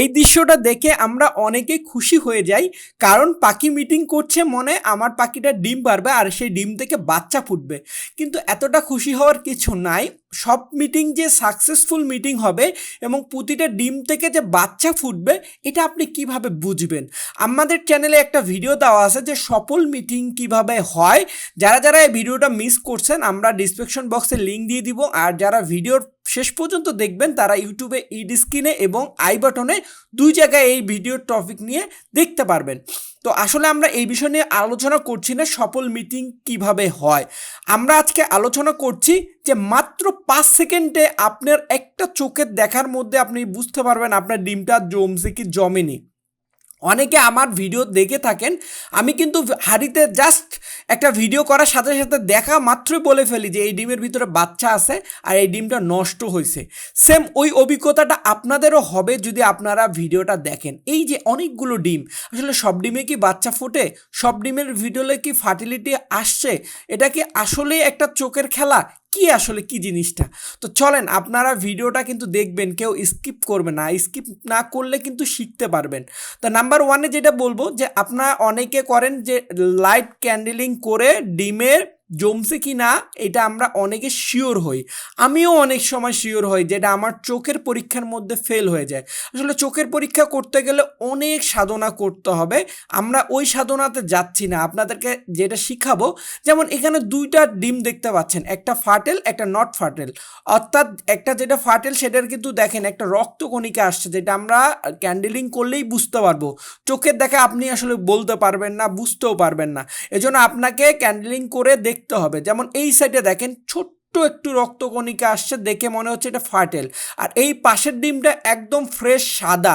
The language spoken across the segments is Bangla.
এই দৃশ্যটা দেখে আমরা অনেকেই খুশি হয়ে যাই, কারণ পাখি মিটিং করছে, মনে আমার পাখিটা ডিম পারবে আর সেই ডিম থেকে বাচ্চা ফুটবে। কিন্তু এতটা খুশি হওয়ার কিছু নাই। সব মিটিং যে সাকসেসফুল মিটিং হবে এবং প্রতিটা ডিম থেকে যে বাচ্চা ফুটবে, এটা আপনি কিভাবে বুঝবেন? আমাদের চ্যানেলে একটা ভিডিও দেওয়া আছে যে সফল মিটিং কিভাবে হয়। যারা যারা এই ভিডিওটা মিস করছেন, আমরা ডিসক্রিপশন বক্সে লিঙ্ক দিয়ে দিব। আর যারা ভিডিওর শেষ পর্যন্ত দেখবেন তারা ইউটিউবে ইড স্ক্রিনে এবং আই বাটনে দুই জায়গায় এই ভিডিওর টপিক নিয়ে দেখতে পারবেন। তো আসলে আমরা এই বিষয় নিয়ে আলোচনা করছি না সফল মিটিং কিভাবে হয়। আমরা আজকে আলোচনা করছি যে মাত্র 5 সেকেন্ডে আপনার একটা চোখের দেখার মধ্যে আপনি বুঝতে পারবেন আপনার ডিমটা জমছে কি জমেনি। অনেকে আমার ভিডিও দেখে থাকেন, আমি কিন্তু হাঁড়িতে জাস্ট একটা ভিডিও করার সাথে সাথে দেখা মাত্রই বলে ফেলি যে এই ডিমের ভিতরে বাচ্চা আছে আর এই ডিমটা নষ্ট হয়েছে। সেম ওই অভিজ্ঞতাটা আপনাদেরও হবে যদি আপনারা ভিডিওটা দেখেন। এই যে অনেকগুলো ডিম, আসলে সব ডিমে কি বাচ্চা ফোটে? সব ডিমের ভিডিওতে কি ফার্টিলিটি আসছে? এটা কি আসলে একটা চোখের খেলা? কি আসলে কি জিনিসটা? তো চলেন, আপনারা ভিডিওটা কিন্তু দেখবেন, কেউ স্কিপ করবে না। স্কিপ না করলে কিন্তু শিখতে পারবেন। তো নাম্বার ওয়ানে যেটা বলবো যে আপনারা অনেকে করেন যে লাইট ক্যান্ডেলিং করে ডিমের জমছে কি না এটা আমরা অনেকে শিওর হই। আমিও অনেক সময় শিওর হই, যেটা আমার চোখের পরীক্ষার মধ্যে ফেল হয়ে যায়। আসলে চোখের পরীক্ষা করতে গেলে অনেক সাধনা করতে হবে, আমরা ওই সাধনাতে যাচ্ছি না। আপনাদেরকে যেটা শিখাবো, যেমন এখানে দুইটা ডিম দেখতে পাচ্ছেন, একটা ফার্টেল একটা নট ফার্টেল। অর্থাৎ একটা যেটা ফার্টেল সেটার কিন্তু দেখেন একটা রক্তকণিকা আসছে, যেটা আমরা ক্যান্ডেলিং করলেই বুঝতে পারবো। চোখের দেখা আপনি আসলে বলতে পারবেন না, বুঝতেও পারবেন না। এজন্য আপনাকে ক্যান্ডেলিং করে দেখতে হবে। যেমন এই সাইডে দেখেন ছোট্ট একটু রক্তকণিকা আসছে, দেখে মনে হচ্ছে এটা ফার্টেল। আর এই পাশের ডিমটা একদম ফ্রেশ সাদা,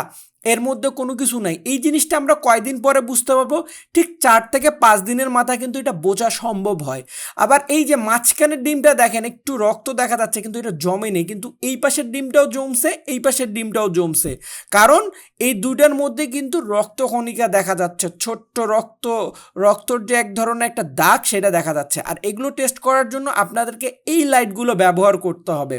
এর মধ্যে কোনো কিছু নাই। এই জিনিসটা আমরা কয়দিন পরে বুঝতে পারবো? ঠিক 4 থেকে 5 দিনের মাথায় কিন্তু এটা বোঝা সম্ভব হয়। আবার এই যে মাঝখানের ডিমটা দেখেন একটু রক্ত দেখা যাচ্ছে, কিন্তু এটা জমে নেই, কিন্তু এই পাশের ডিমটাও জমছে, এই পাশের ডিমটাও জমছে। কারণ এই দুইটার মধ্যে কিন্তু রক্তকণিকা দেখা যাচ্ছে, ছোট্ট রক্তর যে এক ধরনের একটা দাগ সেটা দেখা যাচ্ছে। আর এগুলো টেস্ট করার জন্য আপনাদেরকে এই লাইটগুলো ব্যবহার করতে হবে।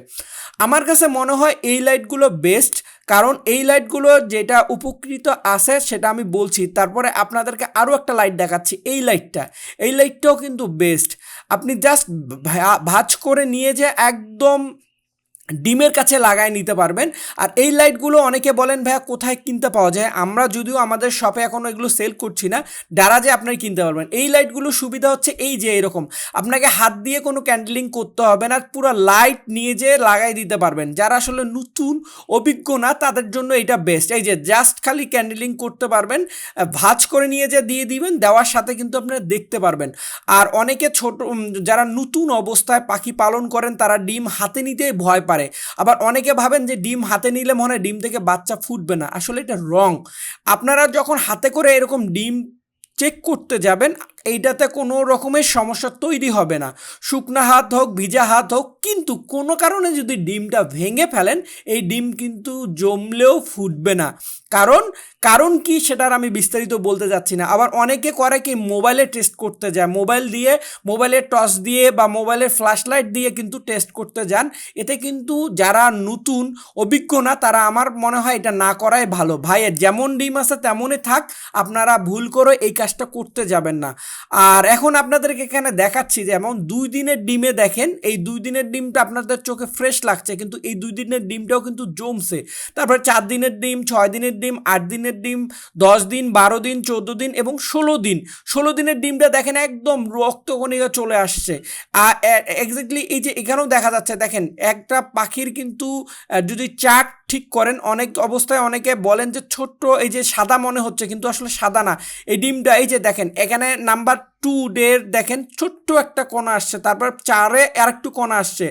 আমার কাছে মনে হয় এই লাইটগুলো বেস্ট, কারণ এই লাইটগুলো যেটা উপকৃত আছে সেটা আমি বলছি। তারপরে আপনাদেরকে আরও একটা লাইট দেখাচ্ছি, এই লাইটটাও কিন্তু বেস্ট। আপনি জাস্ট ভাঁজ করে নিয়ে যে একদম ডিমের কাছে লাগায় নিতে পারবেন। আর এই লাইটগুলো অনেকে বলেন ভাইয়া কোথায় কিনতে পাওয়া যায়? আমরা যদিও আমাদের শপে এখনও এগুলো সেল করছি না, দারাজে আপনারা কিনতে পারবেন। এই লাইটগুলো সুবিধা হচ্ছে এই যে এরকম আপনাকে হাত দিয়ে কোনো ক্যান্ডেলিং করতে হবে না, পুরো লাইট নিয়ে যেয়ে লাগাই দিতে পারবেন। যারা আসলে নতুন অভিজ্ঞ না তাদের জন্য এটা বেস্ট। এই যে জাস্ট খালি ক্যান্ডেলিং করতে পারবেন, ভাঁজ করে নিয়ে যে দিয়ে দিবেন, দেওয়ার সাথে কিন্তু আপনারা দেখতে পারবেন। আর অনেকে যারা নতুন অবস্থায় পাখি পালন করেন তারা ডিম হাতে নিতেই ভয় পায়। আবার অনেকে ভাবেন যে ডিম হাতে নিলে মনে হয় ডিম থেকে বাচ্চা ফুটবে না, আসলে এটা রং। আপনারা যখন হাতে করে এরকম ডিম চেক করতে যাবেন, এইটাতে কোনো রকমের সমস্যা তৈরি হবে না, শুকনা হাত হোক ভিজা হাত হোক। কিন্তু কোনো কারণে যদি ডিমটা ভেঙে ফেলেন, এই ডিম কিন্তু জমলেও ফুটবে না। কারণ কি সেটার আমি বিস্তারিত বলতে যাচ্ছি না। আবার অনেকে করে কি মোবাইলে টেস্ট করতে যায়, মোবাইলের টর্চ দিয়ে বা মোবাইলের ফ্ল্যাশ লাইট দিয়ে কিন্তু টেস্ট করতে যান। এতে কিন্তু যারা নতুন অভিজ্ঞ না তারা, আমার মনে হয় এটা না করাই ভালো। ভাইয়ের যেমন ডিম আছে তেমনই থাক, আপনারা ভুল করে এই কাজটা করতে যাবেন না। আর এখন আপনাদেরকে এখানে দেখাচ্ছি, যেমন 2 দিনের ডিমে দেখেন, এই 2 দিনের ডিমটা আপনাদের চোখে ফ্রেশ লাগছে, কিন্তু এই 2 দিনের ডিমটাও কিন্তু জমছে। তারপরে 4 দিনের ডিম, 6 দিনের ডিম, 8 দিনের ডিম, 10 দিন, 12 দিন, 14 দিন এবং 16 দিন। 16 দিনের ডিমটা দেখেন একদম রক্তকণিকা চলে আসছে। আর এক্স্যাক্টলি এই যে এখানেও দেখা যাচ্ছে, দেখেন একটা পাখির কিন্তু যদি চাক ঠিক করেন, অনেক অবস্থায় অনেকে বলেন যে ছোট্ট এই যে সাদা মনে হচ্ছে, কিন্তু আসলে সাদা না। এই ডিমটা এই যে দেখেন এখানে নাম্বার 2 ডের দেখেন ছোট্ট একটা কোণা আসছে, তারপর 4-এ আর একটু কোণা আসছে,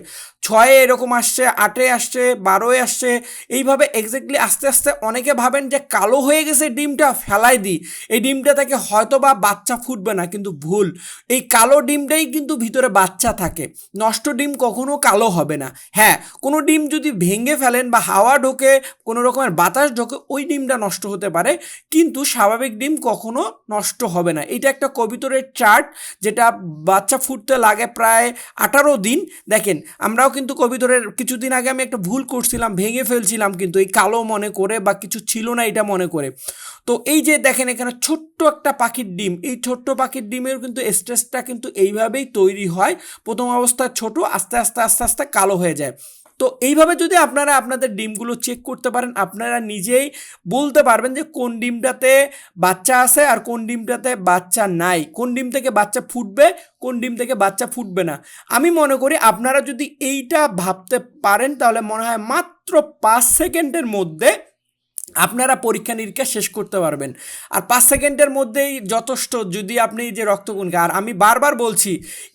6-এ এরকম আসছে, 8-এ আসছে, 12-এ আসছে। এইভাবে এক্স্যাক্টলি আস্তে আস্তে অনেকে ভাবেন যে কালো হয়ে গেছে ডিমটা, ফেলাই দিই, এই ডিমটা থেকে হয়তো বা বাচ্চা ফুটবে না, কিন্তু ভুল। এই কালো ডিমটাই কিন্তু ভিতরে বাচ্চা থাকে। নষ্ট ডিম কখনো কালো হবে না। হ্যাঁ, কোনো ডিম যদি ভেঙে ফেলেন বা হাওয়া ঢোকে, কোনো রকমের বাতাস ঢোকে, ওই ডিমটা নষ্ট হতে পারে, কিন্তু স্বাভাবিক ডিম কখনো নষ্ট হবে না। এটা একটা কবিতরের চার্ট, যেটা বাচ্চা ফুটতে লাগে প্রায় 18 দিন। দেখেন আমরাও কিন্তু কবিতরের কিছুদিন আগে আমি একটা ভুল করছিলাম, ভেঙে ফেলছিলাম কিন্তু এই কালো মনে করে বা কিছু ছিল না এটা মনে করে। তো এই যে দেখেন এখানে ছোট্ট একটা পাখির ডিম, এই ছোট্ট পাখির ডিমের কিন্তু স্টেজটা কিন্তু এইভাবেই তৈরি হয়। প্রথম অবস্থায় ছোট, আস্তে আস্তে আস্তে আস্তে কালো হয়ে যায়। তো এইভাবে যদি আপনারা আপনাদের ডিমগুলো চেক করতে পারেন, আপনারা নিজেই বলতে পারবেন যে কোন ডিমটাতে বাচ্চা আছে আর কোন ডিমটাতে বাচ্চা নাই, কোন ডিম থেকে বাচ্চা ফুটবে, কোন ডিম থেকে বাচ্চা ফুটবে না। আমি মনে করি আপনারা যদি এইটা ভাবতে পারেন তাহলে মনে হয় মাত্র 5 সেকেন্ডের মধ্যে আপনারা পরীক্ষা নিরীক্ষা শেষ করতে পারবেন। আর 5 সেকেন্ডের মধ্যেই যথেষ্ট যদি আপনি যে রক্তকণিকা, আর আমি বারবার বলছি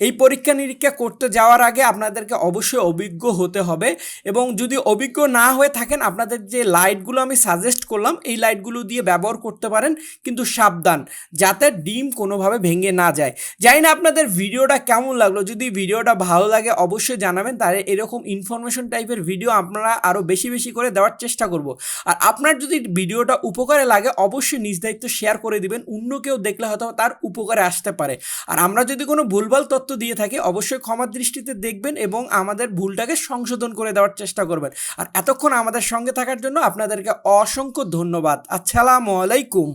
এই পরীক্ষা নিরীক্ষা করতে যাওয়ার আগে আপনাদেরকে অবশ্যই অভিজ্ঞ হতে হবে, এবং যদি অভিজ্ঞ না হয়ে থাকেন আপনাদের যে লাইটগুলো আমি সাজেস্ট করলাম এই লাইটগুলো দিয়ে ব্যবহার করতে পারেন, কিন্তু সাবধান যাতে ডিম কোনোভাবে ভেঙে না যায়। জানি না আপনাদের ভিডিওটা কেমন লাগলো, যদি ভিডিওটা ভালো লাগে অবশ্যই জানাবেন, তাহলে এরকম ইনফরমেশন টাইপের ভিডিও আপনারা আরও বেশি বেশি করে দেওয়ার চেষ্টা করব। আর আপনার যদি ভিডিওটা উপকারে লাগে অবশ্যই নিজ দায়িত্ব শেয়ার করে দিবেন, অন্য কেউ দেখলে হয়তো তার উপকারে আসতে পারে। আর আমরা যদি কোনো ভুলভাল তথ্য দিয়ে থাকি অবশ্যই ক্ষমার দৃষ্টিতে দেখবেন এবং আমাদের ভুলটাকে সংশোধন করে দেওয়ার চেষ্টা করবেন। আর এতক্ষণ আমাদের সঙ্গে থাকার জন্য আপনাদেরকে অসংখ্য ধন্যবাদ। আসসালামু আলাইকুম।